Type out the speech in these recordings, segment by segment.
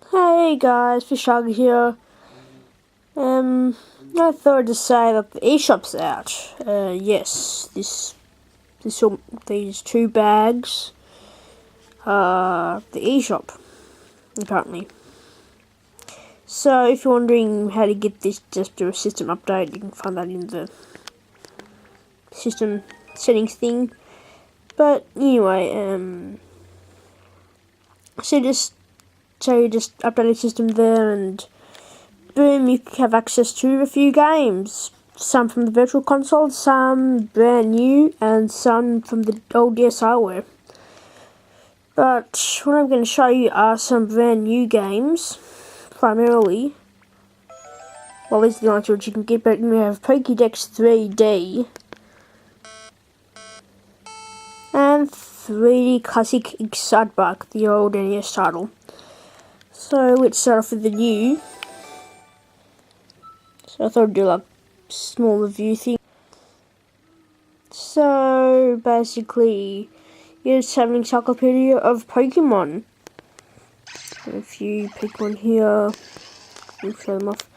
Hey guys, Fishhugger here. I thought to say that the eShop's out. Yes, these two bags are the eShop, apparently. So if you're wondering how to get this, just do a system update. You can find that in the system settings thing. But anyway, so you just update the system there, and boom, you have access to a few games. Some from the virtual console, some brand new, and some from the old DSiWare. But what I'm going to show you are some brand new games, primarily. Well, these are the only two you can get, but we have Pokedex 3D and 3D Classic Excitebike, the old NES title. So let's start off with the new. So I thought I'd do like a small review thing. So basically, you just have an encyclopedia of Pokemon. A few Pokemon here. I'll show them off.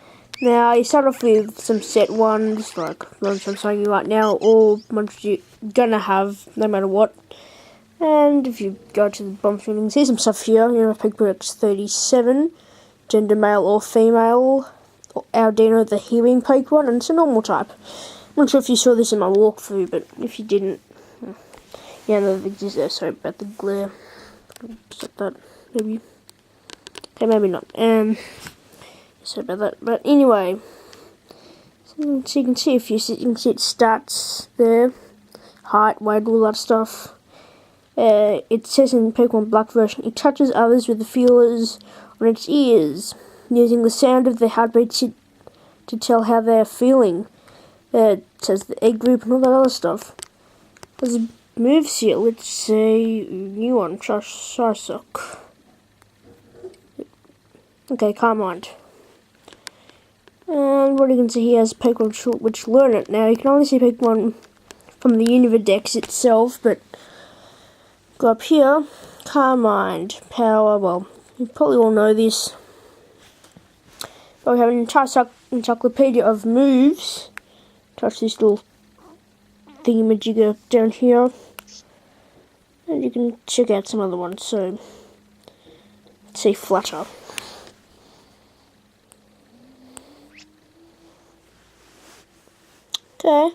Now you start off with some set ones, like ones I'm showing you right now, or ones you're gonna have no matter what. And if you go to the bottom, you can see some stuff here. You have Pokedex 37, gender male or female. Aldino the healing Pokemon, and it's a normal type. I'm not sure if you saw this in my walkthrough, but if you didn't, yeah, no, exists there. Sorry about the glare. Stop that, maybe. Okay, maybe not. Sorry about that. But anyway, so you can see you can see its stats there, height, weight, all that stuff. It says in Pokemon Black version, it touches others with the feelers on its ears, using the sound of their heartbeat to tell how they're feeling. It says the egg group and all that other stuff. There's moves here. Let's say new one, Sharsock. Okay, Calm Mind. And what you can see here is Pokemon which learn it. Now you can only see Pokemon from the Pokedex itself, but go up here, Calm Mind, Power. Well, you probably all know this. But we have an entire encyclopedia of moves. Touch this little thingamajigger down here. And you can check out some other ones. So, let's say Flutter. Okay.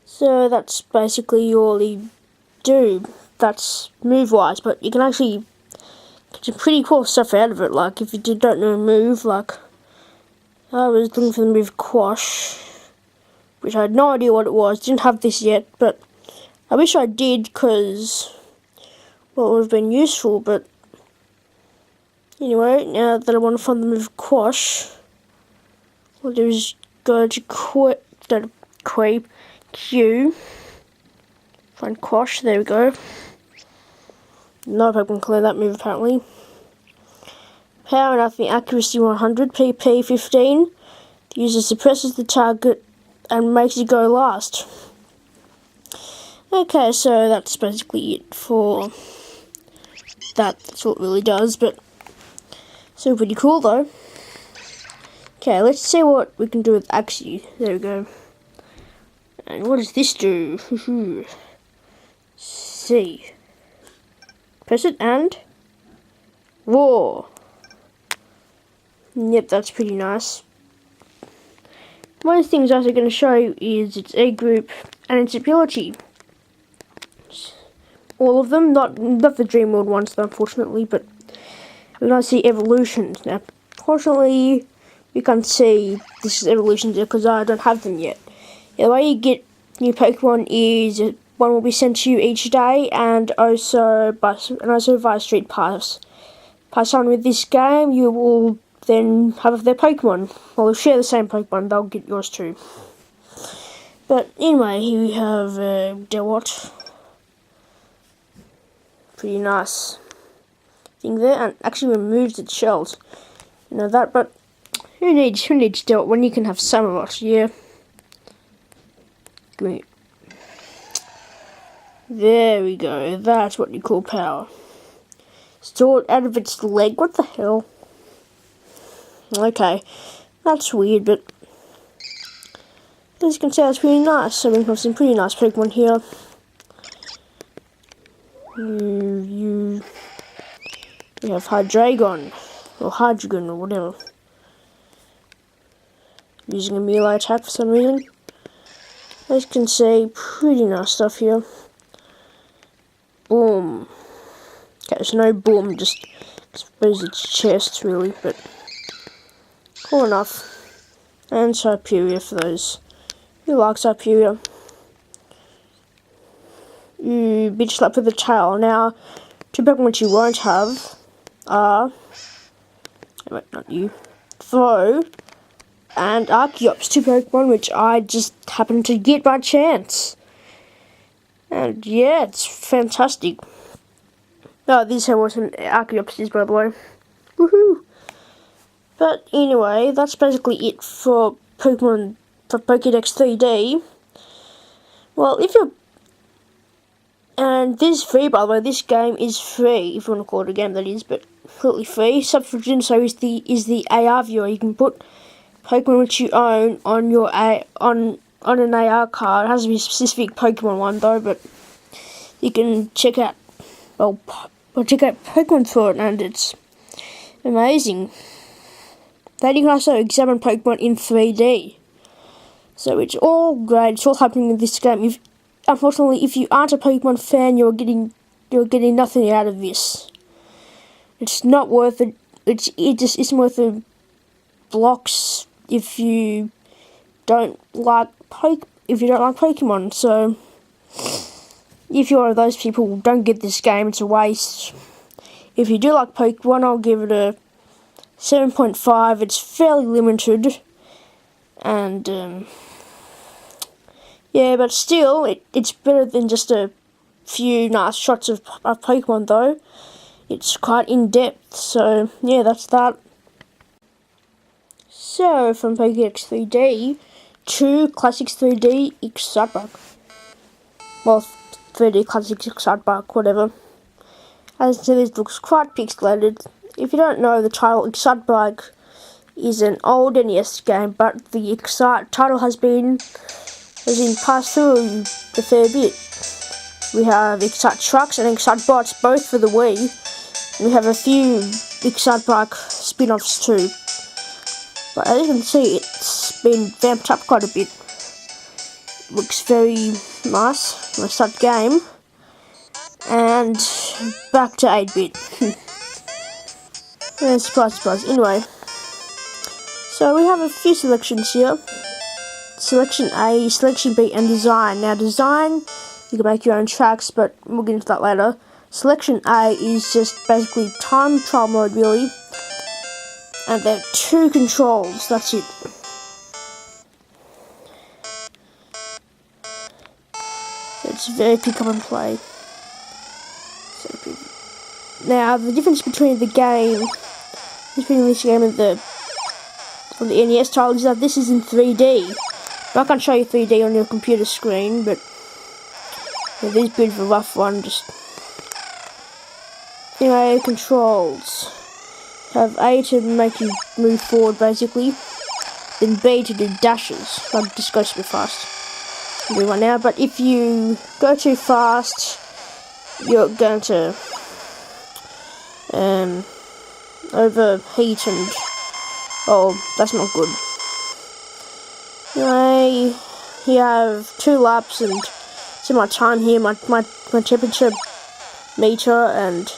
So that's basically all you do. That's move-wise, but you can actually get some pretty cool stuff out of it. Like, if you don't know a move, like, I was looking for the move Quash, which I had no idea what it was. Didn't have this yet, but I wish I did, because, well, it would have been useful. But anyway, now that I want to find the move Quash, what I'll do is go to Q, find Quash, there we go. No Pokemon can learn that move apparently. Power, nothing, accuracy 100, PP 15. The user suppresses the target and makes it go last. Okay, so that's basically it for that. That's what it really does, but still pretty cool though. Okay, let's see what we can do with Axie. There we go. And what does this do? C. Press it and roar. Yep, that's pretty nice. One of the things I'm also going to show you is its egg group and its ability. All of them, not the Dream World ones, though, unfortunately, but we're going to see evolutions. Now, fortunately, you can't see this is evolutions because I don't have them yet. The way you get new Pokemon is one will be sent to you each day, and also via Street Pass. Pass on with this game, you will then have their Pokemon. Well, they'll share the same Pokemon, they'll get yours too. But anyway, here we have Dewott. Pretty nice thing there, and actually removes its shells. You know that, but who needs Dewott when you can have Samurott? Yeah. There we go. That's what you call power. stored out of its leg. What the hell? Okay, that's weird, but as you can see, it's pretty nice. So we've got some pretty nice Pokemon here. You have Hydreigon, or Hydreigon, or whatever. Using a melee attack for some reason. As you can see, pretty nice stuff here. Boom. Okay, there's no boom, just expose its chest, really, but cool enough. And Serperior for those who like Serperior. You bitch slap with a tail. Now, two Pokemon which you won't have are, wait, not you, Throw and Archeops, two Pokemon which I just happened to get by chance. And yeah, it's fantastic. Oh, this is how awesome Archeops is, by the way. Woohoo! But anyway, that's basically it for Pokemon, for Pokedex 3D. Well, if you're... And this is free, by the way. This game is free, if you want to call it a game, that is, but completely free. Subscription, so is the AR viewer. You can put Pokemon which you own on your on an AR card. It has to be a specific Pokemon one though, but you can check out check out Pokemon for it, and it's amazing. Then you can also examine Pokemon in 3D. So it's all great. It's all happening in this game. Unfortunately, if you aren't a Pokemon fan, you're getting nothing out of this. It's not worth it. It just isn't worth the blocks if you don't like Pokemon. So if you're one of those people who don't get this game, it's a waste. If you do like Pokemon, I'll give it a 7.5. It's fairly limited, and yeah, but still, it's better than just a few nice shots of Pokemon though. It's quite in-depth, so yeah, that's that. So, from Pokedex 3D to Classics 3D Excitebike. Well, 3D Classics Excitebike, whatever. As you can see, this looks quite pixelated. If you don't know, the title Excitebike is an old NES game, but the title has been passed through a fair bit. We have Excite Trucks and Excite Bots, both for the Wii. And we have a few Excitebike spin-offs too. But as you can see, it's been vamped up quite a bit. Looks very nice. Let's start the game. And back to 8-bit. Surprise. Anyway. So we have a few selections here. Selection A, Selection B, and Design. Now Design, you can make your own tracks, but we'll get into that later. Selection A is just basically time trial mode, really. And there are 2 controls, that's it. So it's very pick up and play. Now, the difference between this game and the NES title is that this is in 3D. I can't show you 3D on your computer screen, but yeah, this is a bit of a rough one. Just anyway, controls. Have A to make you move forward, basically. Then B to do dashes. Like, just go super fast. I'm doing one now, but if you go too fast, you're going to overheat, and oh, that's not good. Anyway, you have 2 laps, and see my time here, my temperature meter, and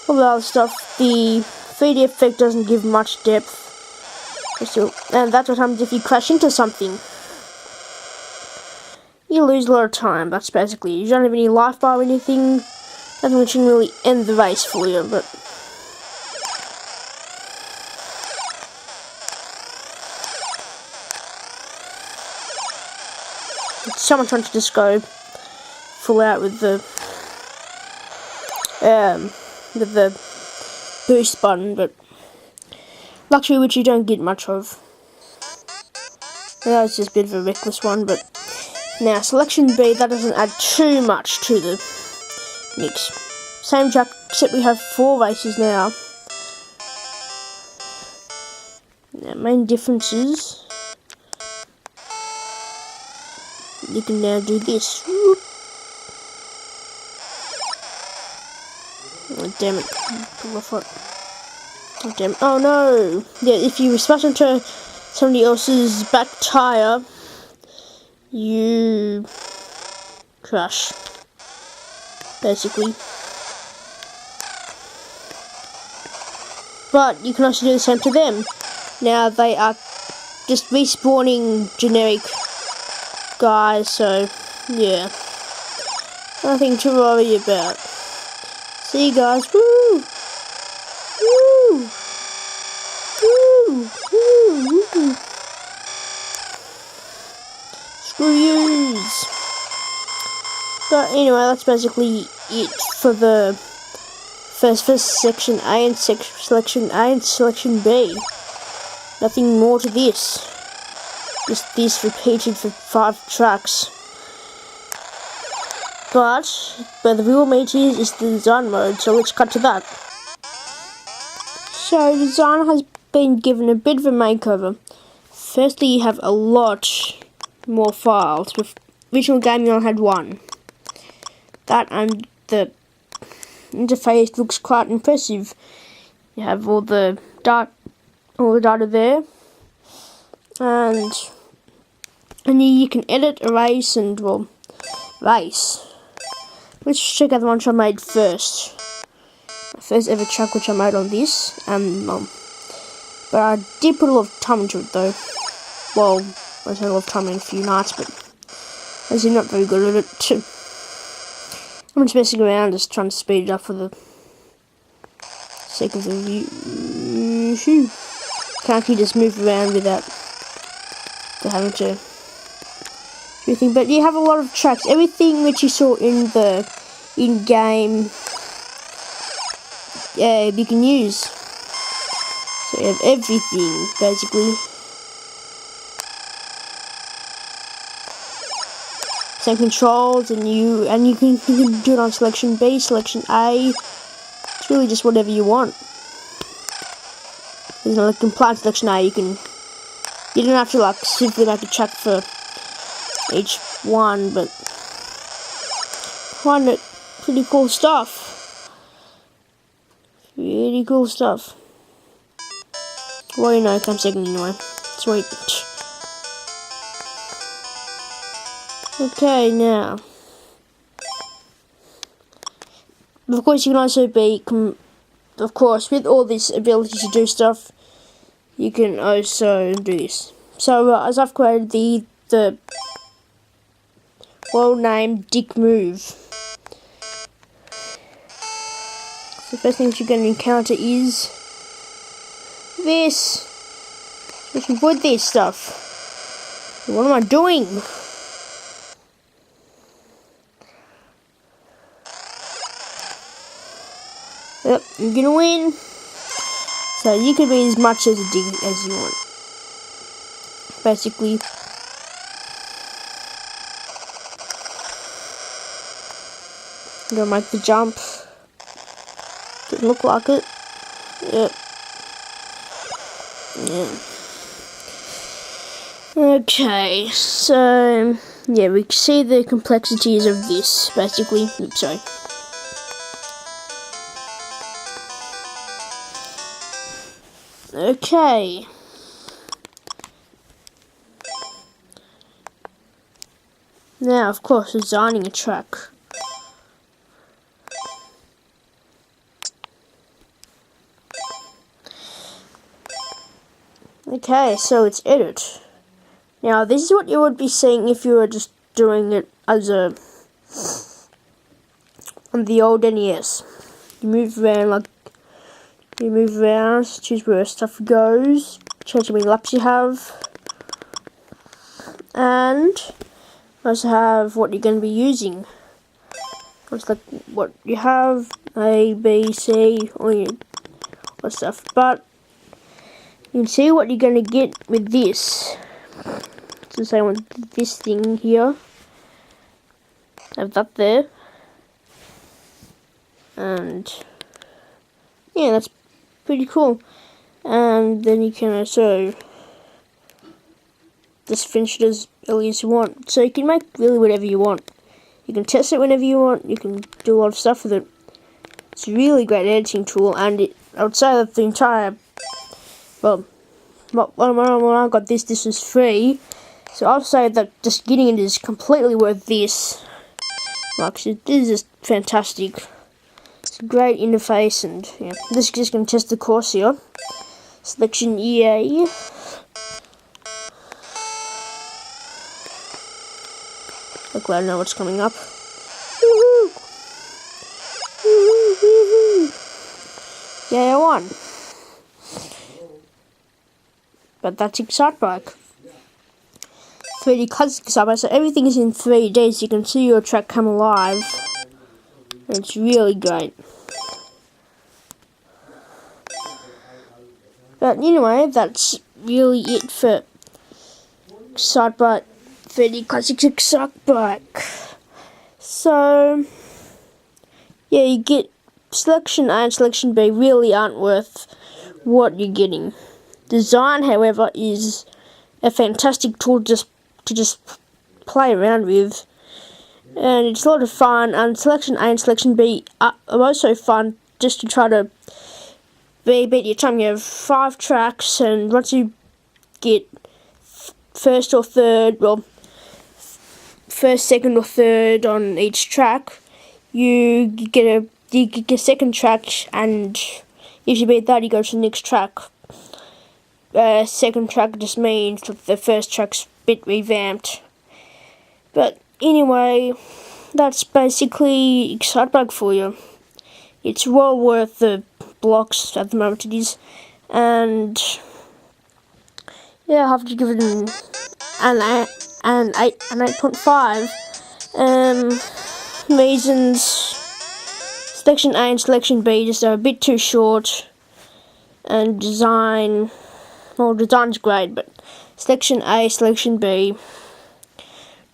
all the other stuff. The 3D effect doesn't give much depth. And that's what happens if you crash into something. You lose a lot of time, that's basically. You don't have any life bar or anything. Nothing which can really end the race for you, but someone trying to just go full out with the boost button, but luxury which you don't get much of. That was just a bit of a reckless one, but now Selection B, that doesn't add too much to the mix. same track, except we have 4 races now. Now, main differences. You can now do this. Whoop. Oh, damn it. Oh, damn it. Oh no! Yeah, if you smash into somebody else's back tire, you crash, basically. But you can also do the same to them. Now they are just respawning generic guys, so yeah, nothing to worry about. See you guys. Woo! Woo! Woo! Woo! Woo! Screw yous. But anyway, that's basically it for the first section A and selection A and selection B. Nothing more to this. Just this repeated for 5 tracks. But where the real meat is the design mode, so let's cut to that. So the design has been given a bit of a makeover. Firstly, you have a lot more files. With original game you only had 1. That and the interface looks quite impressive. You have all the data there, and you can edit, erase, and well, race. Let's check out the ones I made first. My first ever track which I made on this, but I did put a lot of time into it though. Well, I spent a lot of time in a few nights, but as I'm not very good at it. I'm just messing around, just trying to speed it up for the sake of the view. Can't you just move around without having to do anything? But you have a lot of tracks. Everything that you saw in the in-game, you can use. So you have everything basically. Same controls, and you can do it on selection B, selection A. It's really just whatever you want. There's no compliant selection A. You don't have to like simply make a track for each one, but find it pretty cool stuff. Really cool stuff. Well, you know, come second anyway. Sweet. Okay, now, of course you can also be, of course, with all this ability to do stuff, you can also do this. So as I've created the well-named Dick Move. So the first thing that you're going to encounter is this. Let's avoid this stuff. What am I doing? Yep, you're gonna win. So you can be as much as a dig as you want. Basically. I'm gonna make the jump. Doesn't look like it. Yep. Yeah. Okay, so yeah, we can see the complexities of this basically. Oops, sorry. Okay. Now, of course, designing a track. Okay, so it's edit. Now, this is what you would be seeing if you were just doing it as on the old NES. You move around choose where stuff goes, change how many laps you have, and also have what you're going to be using. It's like what you have, A, B, C, all your stuff. But you can see what you're going to get with this. So say I want this thing here, have that there, and yeah, that's pretty cool. And then you can also just finish it as early as you want. So you can make really whatever you want. You can test it whenever you want. You can do a lot of stuff with it. It's a really great editing tool, and I would say that the entire, well, when I got this was free. So I'll say that just getting it is completely worth this. Like, this is just fantastic. It's a great interface, and yeah, this is just going to test the course here. Selection EA. I'm glad I know what's coming up. Woohoo! Woohoo! Yeah, I won. But that's Excitebike. 3D classic Excitebike, so everything is in 3D, so you can see your track come alive. And it's really great. But anyway, that's really it for Excitebike, 3D classic Excitebike. So yeah, you get selection A and selection B really aren't worth what you're getting. Design, however, is a fantastic tool to just play around with, and it's a lot of fun. And selection A and selection B are also fun just to try to beat your time. You have 5 tracks, and once you get first, second, or third on each track, you get a second track, and if you beat that, you go to the next track. Second track just means that the first track's a bit revamped. But anyway, that's basically Excitebike for you. It's well worth the blocks at the moment it is, and yeah, I have to give it an 8.5. Reasons: selection A and selection B just are a bit too short, and design. Well, design's great, but selection A, selection B,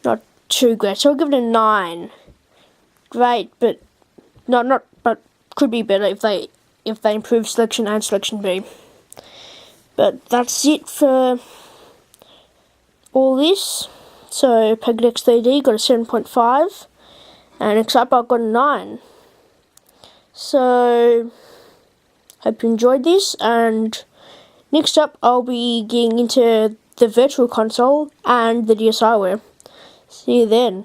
not too great. So I'll give it a 9. Great, but but could be better if they improve selection A and selection B. But that's it for all this. So Pokedex 3D got a 7.5, and Excitebike got a 9. So hope you enjoyed this, and next up, I'll be getting into the Virtual Console and the DSi ware. See you then.